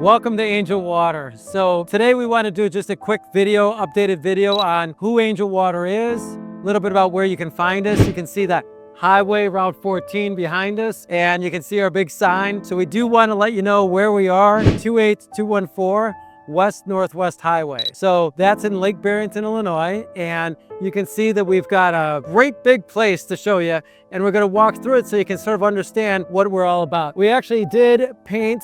Welcome to Angel Water. So today we want to do just a quick video, updated video on who Angel Water is, a little bit about where you can find us. You can see that highway Route 14 behind us, and you can see our big sign. So we do want to let you know where we are, 28214 West Northwest Highway. So that's in Lake Barrington, Illinois, and you can see that we've got a great big place to show you, and we're going to walk through it so you can sort of understand what we're all about. We actually did paint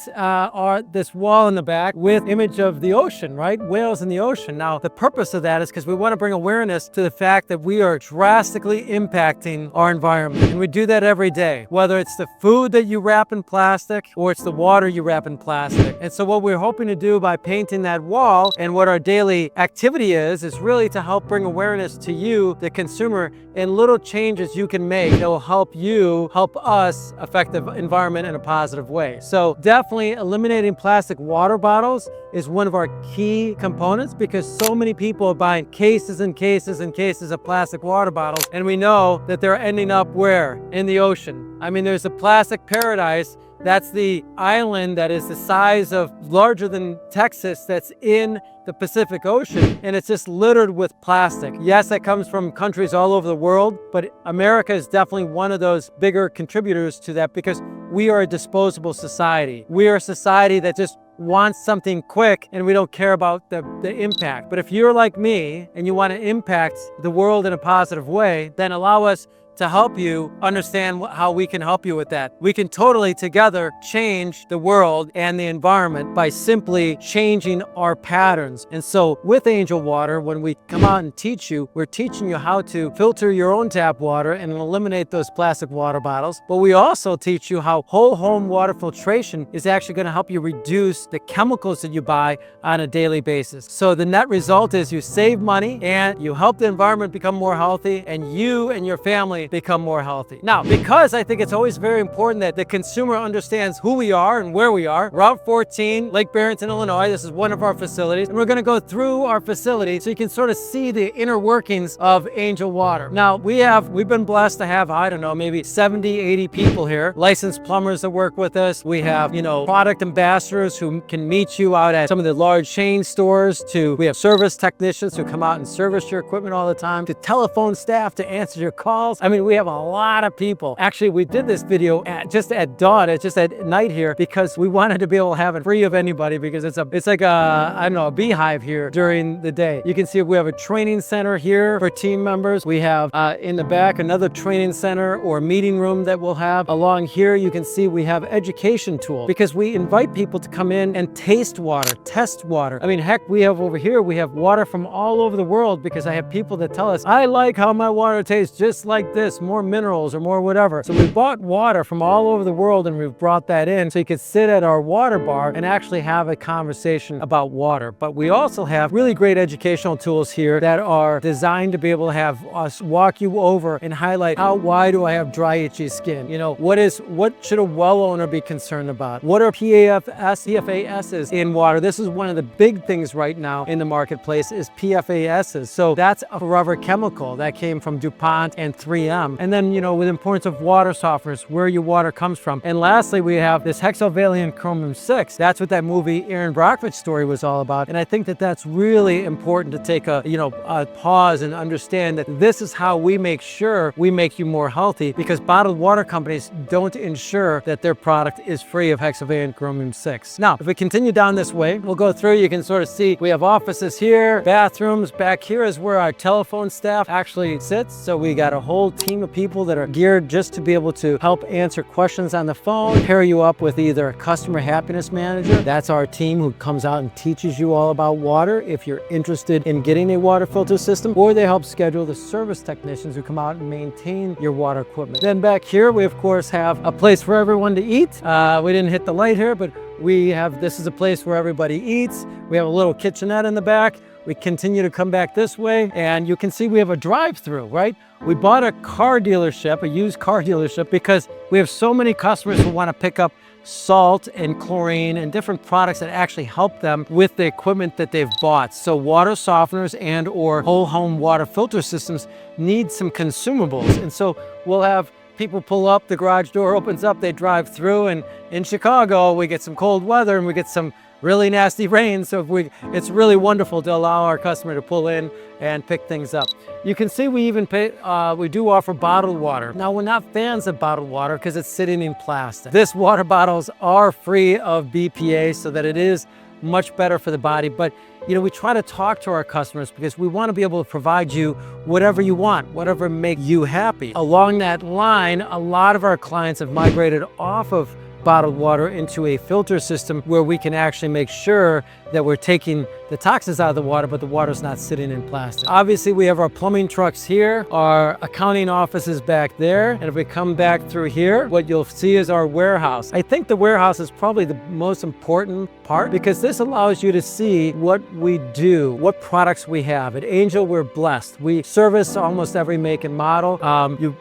this wall in the back with image of the ocean, right? Whales in the ocean. Now, the purpose of that is because we want to bring awareness to the fact that we are drastically impacting our environment, and we do that every day, whether it's the food that you wrap in plastic or it's the water you wrap in plastic. And so what we're hoping to do by painting that wall and what our daily activity is really to help bring awareness to you, the consumer, and little changes you can make that will help you, help us affect the environment in a positive way. So definitely eliminating plastic water bottles is one of our key components, because so many people are buying cases and cases and cases of plastic water bottles, and we know that they're ending up where? In the ocean. I mean, there's a plastic paradise. That's the island that is the size of larger than Texas that's in the Pacific Ocean, and it's just littered with plastic. Yes, that comes from countries all over the world, but America is definitely one of those bigger contributors to that, because we are a disposable society. We are a society that just wants something quick, and we don't care about the impact. But if you're like me and you want to impact the world in a positive way, then allow us to help you understand how we can help you with that. We can totally together change the world and the environment by simply changing our patterns. And so with Angel Water, when we come out and teach you, we're teaching you how to filter your own tap water and eliminate those plastic water bottles. But we also teach you how whole home water filtration is actually going to help you reduce the chemicals that you buy on a daily basis. So the net result is you save money and you help the environment become more healthy, and you and your family become more healthy. Now, because I think it's always very important that the consumer understands who we are and where we are, Route 14, Lake Barrington, Illinois, this is one of our facilities, and we're going to go through our facility so you can sort of see the inner workings of Angel Water. Now, we've been blessed to have, I don't know, maybe 70, 80 people here, licensed plumbers that work with us. We have, product ambassadors who can meet you out at some of the large chain stores, we have service technicians who come out and service your equipment all the time, to telephone staff to answer your calls. I mean, we have a lot of people. Actually, we did this video just at dawn, just at night here, because we wanted to be able to have it free of anybody, because it's like a beehive here during the day. You can see we have a training center here for team members. We have in the back another training center or meeting room that we'll have. Along here, you can see we have education tools, because we invite people to come in and taste water, test water. I mean, heck, we have over here, we have water from all over the world, because I have people that tell us, I like how my water tastes just like this, more minerals or more whatever. So we bought water from all over the world, and we've brought that in so you could sit at our water bar and actually have a conversation about water. But we also have really great educational tools here that are designed to be able to have us walk you over and highlight why do I have dry, itchy skin? What should a well owner be concerned about? What are PFASs in water? This is one of the big things right now in the marketplace is PFASs. So that's a forever chemical that came from DuPont and 3M. And then, with the importance of water softeners, where your water comes from. And lastly, we have this hexavalent chromium 6. That's what that movie Aaron Brockovich story was all about. And I think that that's really important to take a pause and understand that this is how we make sure we make you more healthy, because bottled water companies don't ensure that their product is free of hexavalent chromium 6. Now, if we continue down this way, we'll go through, you can sort of see we have offices here, bathrooms. Back here is where our telephone staff actually sits. So we got a whole team of people that are geared just to be able to help answer questions on the phone, pair you up with either a customer happiness manager. That's our team who comes out and teaches you all about water if you're interested in getting a water filter system, or they help schedule the service technicians who come out and maintain your water equipment. Then back here, we of course have a place for everyone to eat. We didn't hit the light here, but this is a place where everybody eats. We have a little kitchenette in the back. We continue to come back this way, and you can see we have a drive-through, right? We bought a car dealership, a used car dealership, because we have so many customers who want to pick up salt and chlorine and different products that actually help them with the equipment that they've bought. So water softeners and or whole home water filter systems need some consumables. And so we'll have people pull up, the garage door opens up, they drive through, and in Chicago, we get some cold weather and we get some really nasty rain. So it's really wonderful to allow our customer to pull in and pick things up. You can see we even we do offer bottled water. Now, we're not fans of bottled water because it's sitting in plastic. This water bottles are free of BPA, so that it is much better for the body. But you know, we try to talk to our customers because we want to be able to provide you whatever you want, whatever makes you happy. Along that line, a lot of our clients have migrated off of bottled water into a filter system where we can actually make sure that we're taking the toxins out of the water, but the water's not sitting in plastic. Obviously, we have our plumbing trucks here, our accounting office is back there, and if we come back through here, what you'll see is our warehouse. I think the warehouse is probably the most important part because this allows you to see what we do, what products we have. At Angel, we're blessed. We service almost every make and model.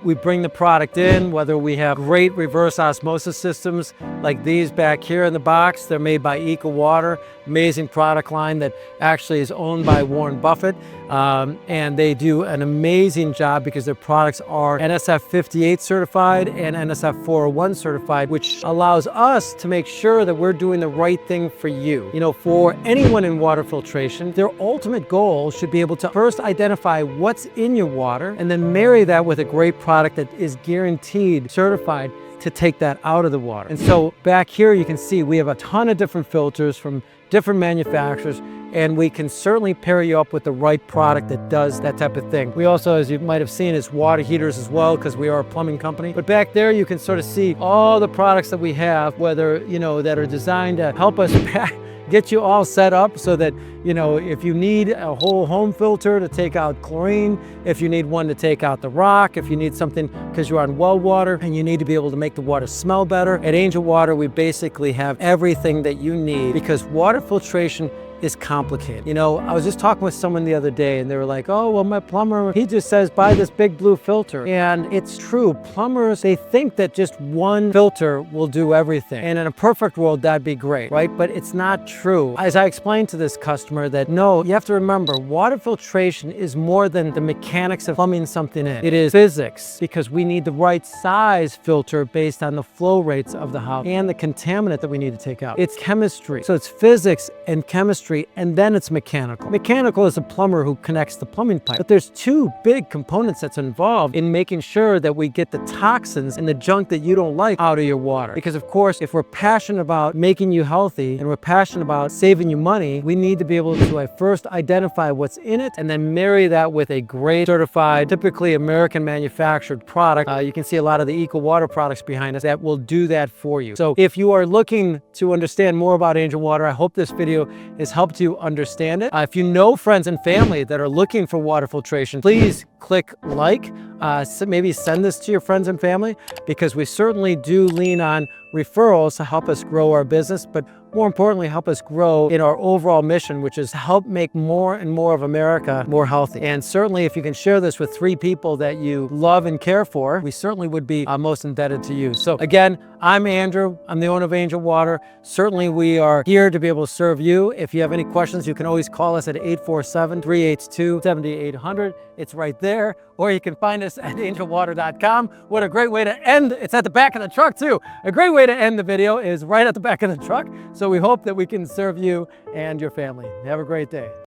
We bring the product in, whether we have great reverse osmosis systems like these back here in the box. They're made by Eco Water, amazing product line that actually is owned by Warren Buffett. And they do an amazing job because their products are NSF 58 certified and NSF 401 certified, which allows us to make sure that we're doing the right thing for you. You know, for anyone in water filtration, their ultimate goal should be able to first identify what's in your water and then marry that with a great product that is guaranteed certified to take that out of the water. And so back here you can see we have a ton of different filters from different manufacturers, and we can certainly pair you up with the right product that does that type of thing. We also, as you might have seen, is water heaters as well, because we are a plumbing company. But back there you can sort of see all the products that we have, whether, you know, that are designed to help us get you all set up so that, you know, if you need a whole home filter to take out chlorine, if you need one to take out the rock, if you need something because you're on well water and you need to be able to make the water smell better, at Angel Water we basically have everything that you need, because water filtration is complicated. You know, I was just talking with someone the other day and they were like, oh, well, my plumber, he just says buy this big blue filter. And it's true, plumbers, they think that just one filter will do everything. And in a perfect world, that'd be great, right? But it's not true. As I explained to this customer that no, you have to remember, water filtration is more than the mechanics of plumbing something in. It is physics, because we need the right size filter based on the flow rates of the house and the contaminant that we need to take out. It's chemistry. So it's physics and chemistry, and then it's mechanical. Mechanical is a plumber who connects the plumbing pipe. But there's two big components that's involved in making sure that we get the toxins and the junk that you don't like out of your water. Because of course, if we're passionate about making you healthy and we're passionate about saving you money, we need to be able to first identify what's in it and then marry that with a great certified, typically American manufactured product. You can see a lot of the Eco Water products behind us that will do that for you. So if you are looking to understand more about Angel Water, I hope this video has helped you understand it. If you know friends and family that are looking for water filtration, please click like. Maybe send this to your friends and family, because we certainly do lean on referrals to help us grow our business, but more importantly, help us grow in our overall mission, which is to help make more and more of America more healthy. And certainly if you can share this with 3 people that you love and care for, we certainly would be most indebted to you. So again, I'm Andrew. I'm the owner of Angel Water. Certainly we are here to be able to serve you. If you have any questions, you can always call us at 847-382-7800. It's right there. Or you can find us at angelwater.com. What a great way to end. It's at the back of the truck too. A great way to end the video is right at the back of the truck. So we hope that we can serve you and your family. Have a great day.